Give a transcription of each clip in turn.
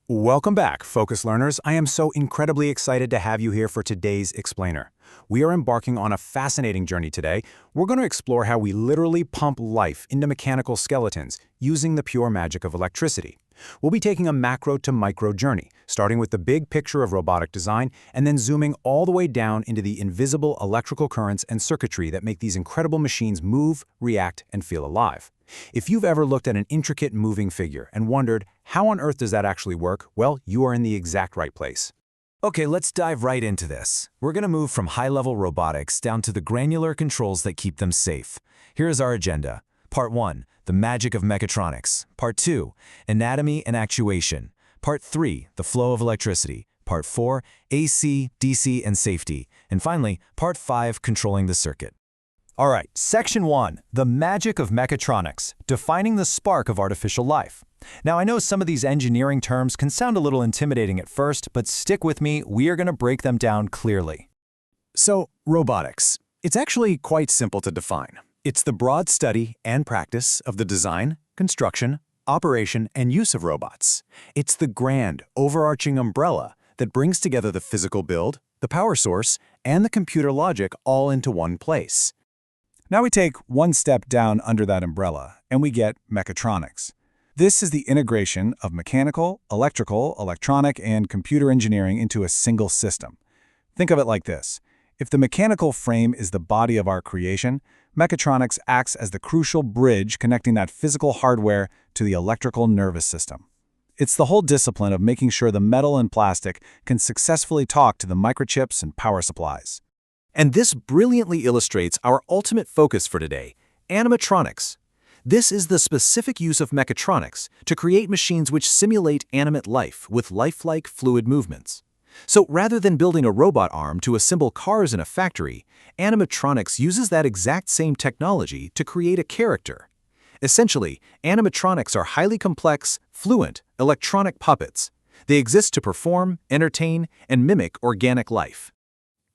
Welcome back, Focus Learners. I am so incredibly excited to have you here for today's explainer. We are embarking on a fascinating journey today. We're going to explore how we literally pump life into mechanical skeletons using the pure magic of electricity. We'll be taking a macro to micro journey, starting with the big picture of robotic design and then zooming all the way down into the invisible electrical currents and circuitry that make these incredible machines move, react, and feel alive. If you've ever looked at an intricate moving figure and wondered, how on earth does that actually work? Well, you are in the exact right place. Okay, let's dive right into this. We're going to move from high-level robotics down to the granular controls that keep them safe. Here is our agenda. Part 1, the magic of mechatronics. Part 2, anatomy and actuation. Part 3, the flow of electricity. Part 4, AC, DC, and safety. And finally, Part 5, controlling the circuit. All right, Section 1, the magic of mechatronics, defining the spark of artificial life. Now, I know some of these engineering terms can sound a little intimidating at first, but stick with me, we are going to break them down clearly. So, robotics. It's actually quite simple to define. It's the broad study and practice of the design, construction, operation, and use of robots. It's the grand, overarching umbrella that brings together the physical build, the power source, and the computer logic all into one place. Now we take one step down under that umbrella, and we get mechatronics. This is the integration of mechanical, electrical, electronic, and computer engineering into a single system. Think of it like this. If the mechanical frame is the body of our creation, mechatronics acts as the crucial bridge connecting that physical hardware to the electrical nervous system. It's the whole discipline of making sure the metal and plastic can successfully talk to the microchips and power supplies. And this brilliantly illustrates our ultimate focus for today, animatronics. This is the specific use of mechatronics to create machines which simulate animate life with lifelike fluid movements. So rather than building a robot arm to assemble cars in a factory, animatronics uses that exact same technology to create a character. Essentially, animatronics are highly complex, fluent, electronic puppets. They exist to perform, entertain, and mimic organic life.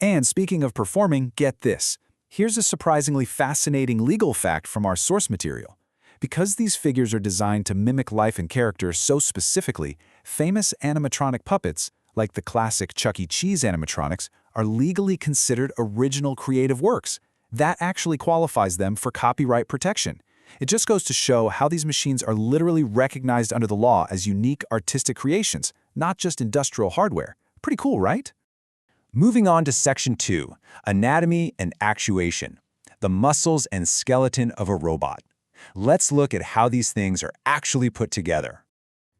And speaking of performing, get this. Here's a surprisingly fascinating legal fact from our source material. Because these figures are designed to mimic life and character so specifically, famous animatronic puppets, like the classic Chuck E. Cheese animatronics, are legally considered original creative works. That actually qualifies them for copyright protection. It just goes to show how these machines are literally recognized under the law as unique artistic creations, not just industrial hardware. Pretty cool, right? Moving on to Section 2, anatomy and actuation, the muscles and skeleton of a robot. Let's look at how these things are actually put together.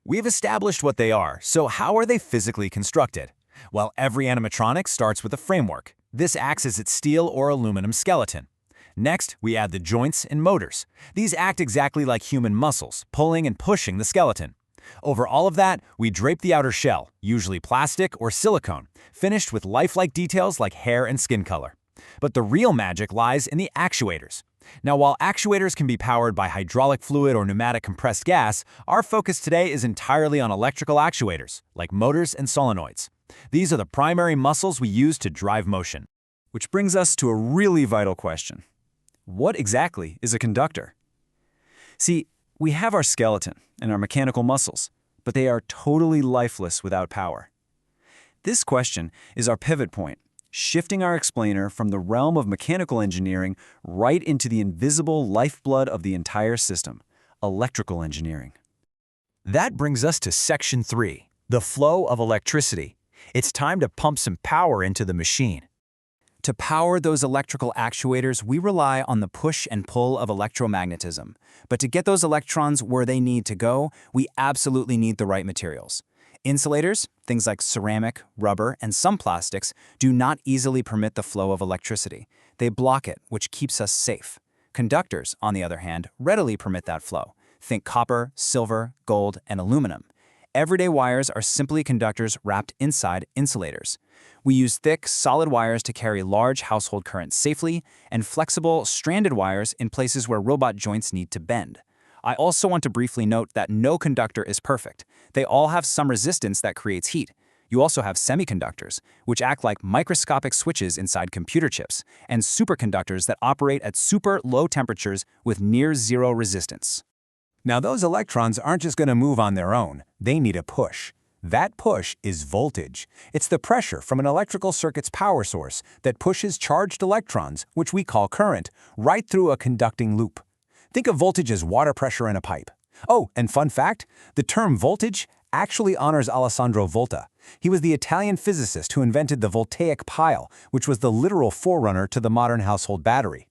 We've established what they are, so how are they physically constructed? Well, every animatronic starts with a framework. This acts as its steel or aluminum skeleton. Next, we add the joints and motors. These act exactly like human muscles, pulling and pushing the skeleton. Over all of that, we drape the outer shell, usually plastic or silicone, finished with lifelike details like hair and skin color. But the real magic lies in the actuators. Now, while actuators can be powered by hydraulic fluid or pneumatic compressed gas, our focus today is entirely on electrical actuators, like motors and solenoids. These are the primary muscles we use to drive motion. Which brings us to a really vital question. What exactly is a conductor? See, we have our skeleton and our mechanical muscles, but they are totally lifeless without power. This question is our pivot point, shifting our explainer from the realm of mechanical engineering right into the invisible lifeblood of the entire system, electrical engineering. That brings us to Section 3, the flow of electricity. It's time to pump some power into the machine. To power those electrical actuators, we rely on the push and pull of electromagnetism. But to get those electrons where they need to go, we absolutely need the right materials. Insulators, things like ceramic, rubber, and some plastics, do not easily permit the flow of electricity. They block it, which keeps us safe. Conductors, on the other hand, readily permit that flow. Think copper, silver, gold, and aluminum. Everyday wires are simply conductors wrapped inside insulators. We use thick, solid wires to carry large household currents safely, and flexible, stranded wires in places where robot joints need to bend. I also want to briefly note that no conductor is perfect. They all have some resistance that creates heat. You also have semiconductors, which act like microscopic switches inside computer chips, and superconductors that operate at super low temperatures with near zero resistance. Now, those electrons aren't just going to move on their own. They need a push. That push is voltage. It's the pressure from an electrical circuit's power source that pushes charged electrons, which we call current, right through a conducting loop. Think of voltage as water pressure in a pipe. Oh, and fun fact, the term voltage actually honors Alessandro Volta. He was the Italian physicist who invented the voltaic pile, which was the literal forerunner to the modern household battery.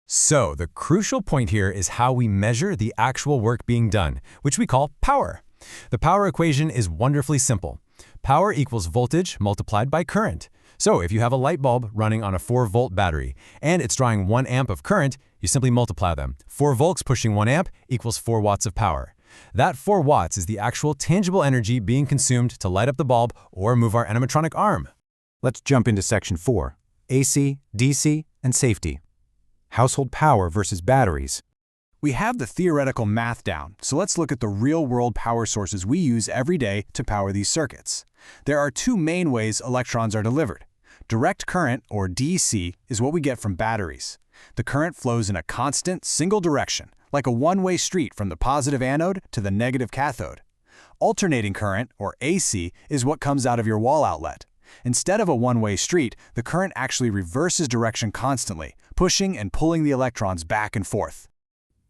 So, the crucial point here is how we measure the actual work being done, which we call power. The power equation is wonderfully simple. Power equals voltage multiplied by current. So, if you have a light bulb running on a 4-volt battery and it's drawing 1 amp of current, you simply multiply them. 4 volts pushing 1 amp equals 4 watts of power. That 4 watts is the actual tangible energy being consumed to light up the bulb or move our animatronic arm. Let's jump into Section 4, AC, DC, and safety. Household power versus batteries. We have the theoretical math down, so let's look at the real-world power sources we use every day to power these circuits. There are 2 main ways electrons are delivered. Direct current, or DC, is what we get from batteries. The current flows in a constant, single direction, like a one-way street from the positive anode to the negative cathode. Alternating current, or AC, is what comes out of your wall outlet. Instead of a one-way street, the current actually reverses direction constantly, pushing and pulling the electrons back and forth.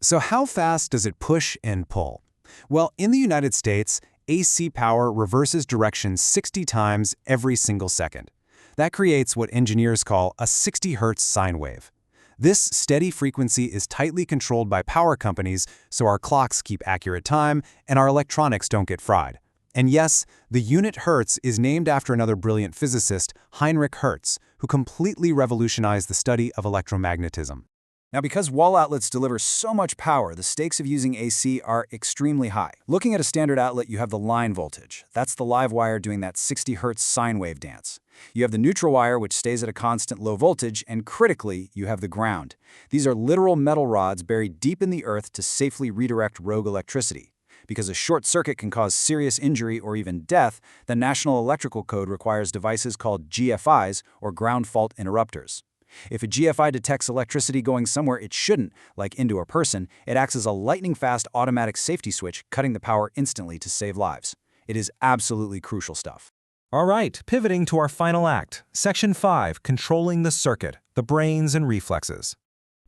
So how fast does it push and pull? Well, in the United States, AC power reverses direction 60 times every single second. That creates what engineers call a 60 Hz sine wave. This steady frequency is tightly controlled by power companies, so our clocks keep accurate time and our electronics don't get fried. And yes, the unit Hertz is named after another brilliant physicist, Heinrich Hertz, who completely revolutionized the study of electromagnetism. Now, because wall outlets deliver so much power, the stakes of using AC are extremely high. Looking at a standard outlet, you have the line voltage. That's the live wire doing that 60 Hz sine wave dance. You have the neutral wire, which stays at a constant low voltage, and critically, you have the ground. These are literal metal rods buried deep in the earth to safely redirect rogue electricity. Because a short circuit can cause serious injury or even death, the National Electrical Code requires devices called GFIs, or ground fault interrupters. If a GFI detects electricity going somewhere it shouldn't, like into a person, it acts as a lightning-fast automatic safety switch, cutting the power instantly to save lives. It is absolutely crucial stuff. All right, pivoting to our final act, Section 5, Controlling the Circuit, the Brains and Reflexes.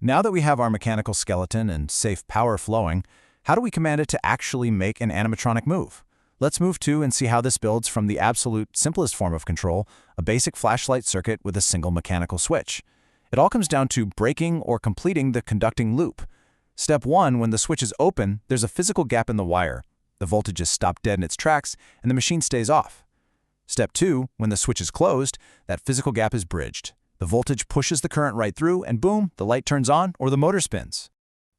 Now that we have our mechanical skeleton and safe power flowing, how do we command it to actually make an animatronic move? Let's move to and see how this builds from the absolute simplest form of control, a basic flashlight circuit with a single mechanical switch. It all comes down to breaking or completing the conducting loop. Step 1, when the switch is open, there's a physical gap in the wire. The voltage is stopped dead in its tracks, and the machine stays off. Step 2, when the switch is closed, that physical gap is bridged. The voltage pushes the current right through, and boom, the light turns on or the motor spins.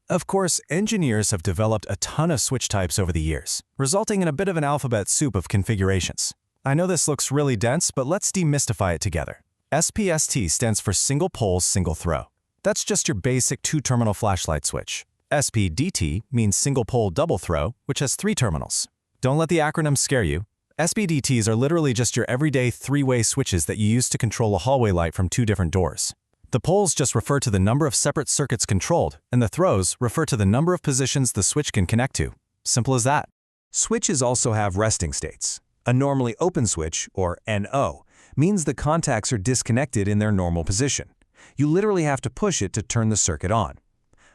Of course, engineers have developed a ton of switch types over the years, resulting in a bit of an alphabet soup of configurations. I know this looks really dense, but let's demystify it together. SPST stands for Single Pole, Single Throw. That's just your basic 2-terminal flashlight switch. SPDT means Single Pole, Double Throw, which has 3 terminals. Don't let the acronym scare you. SPDTs are literally just your everyday 3-way switches that you use to control a hallway light from 2 different doors. The poles just refer to the number of separate circuits controlled, and the throws refer to the number of positions the switch can connect to. Simple as that. Switches also have resting states. A normally open switch, or NO, means the contacts are disconnected in their normal position. You literally have to push it to turn the circuit on.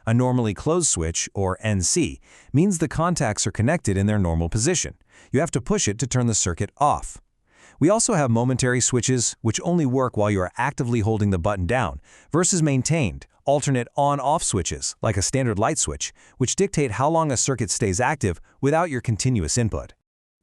A normally closed switch, or NC, means the contacts are connected in their normal position. You have to push it to turn the circuit off. We also have momentary switches, which only work while you are actively holding the button down, versus maintained, alternate on-off switches, like a standard light switch, which dictate how long a circuit stays active without your continuous input.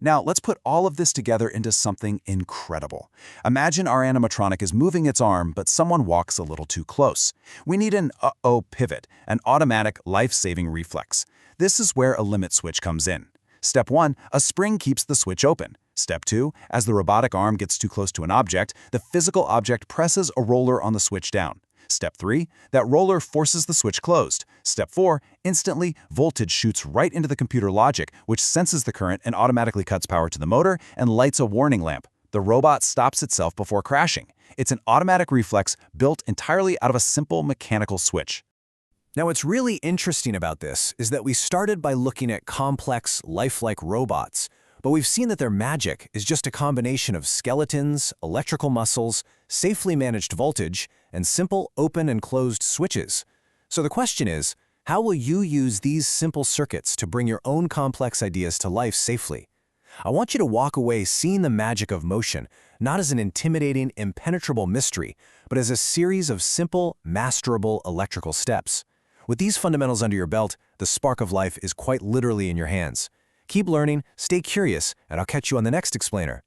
Now, let's put all of this together into something incredible. Imagine our animatronic is moving its arm, but someone walks a little too close. We need an uh-oh pivot, an automatic life-saving reflex. This is where a limit switch comes in. Step 1, a spring keeps the switch open. Step 2, as the robotic arm gets too close to an object, the physical object presses a roller on the switch down. Step 3, that roller forces the switch closed. Step 4, instantly, voltage shoots right into the computer logic, which senses the current and automatically cuts power to the motor and lights a warning lamp. The robot stops itself before crashing. It's an automatic reflex built entirely out of a simple mechanical switch. Now, what's really interesting about this is that we started by looking at complex, lifelike robots. But we've seen that their magic is just a combination of skeletons, electrical muscles, safely managed voltage, and simple open and closed switches. So the question is, how will you use these simple circuits to bring your own complex ideas to life safely? I want you to walk away seeing the magic of motion, not as an intimidating, impenetrable mystery, but as a series of simple, masterable electrical steps. With these fundamentals under your belt, the spark of life is quite literally in your hands. Keep learning, stay curious, and I'll catch you on the next explainer.